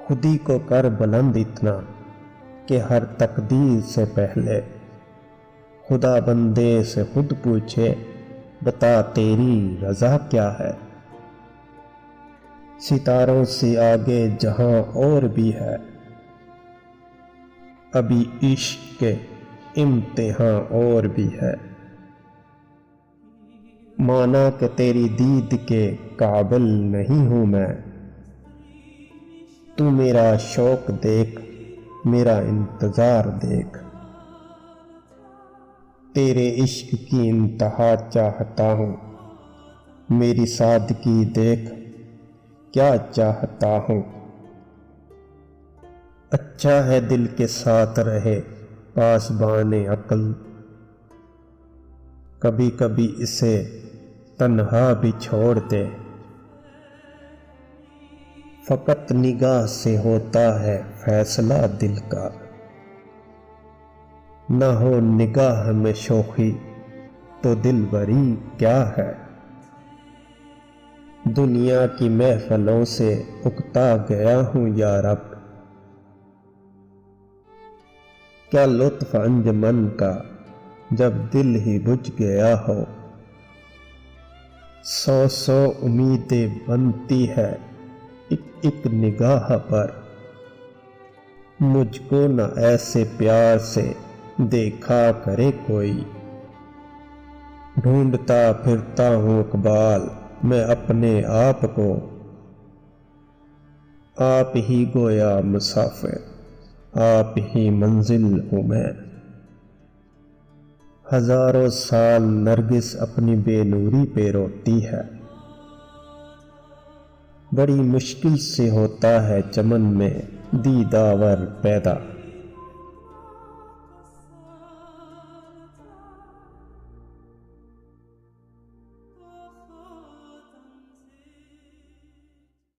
خودی کو کر بلند اتنا کہ ہر تقدیر سے پہلے خدا بندے سے خود پوچھے بتا تیری رضا کیا ہے۔ ستاروں سے آگے جہاں اور بھی ہے، ابھی عشق کے امتحان اور بھی ہے۔ مانا کہ تیری دید کے قابل نہیں ہوں میں، تو میرا شوق دیکھ میرا انتظار دیکھ۔ تیرے عشق کی انتہا چاہتا ہوں، میری سادگی دیکھ کیا چاہتا ہوں۔ اچھا ہے دل کے ساتھ رہے پاسبان عقل، کبھی کبھی اسے تنہا بھی چھوڑ دے۔ فقط نگاہ سے ہوتا ہے فیصلہ دل کا، نہ ہو نگاہ میں شوخی تو دل بری کیا ہے۔ دنیا کی محفلوں سے اکتا گیا ہوں یا رب، کیا لطف انجمن کا جب دل ہی بجھ گیا ہو۔ سو سو امیدیں بنتی ہے ایک نگاہ پر، مجھ کو نہ ایسے پیار سے دیکھا کرے کوئی۔ ڈھونڈتا پھرتا ہوں اقبال میں اپنے آپ کو، آپ ہی گویا مسافر آپ ہی منزل ہوں میں۔ ہزاروں سال نرگس اپنی بے نوری پہ روتی ہے، بڑی مشکل سے ہوتا ہے چمن میں دیداور پیدا۔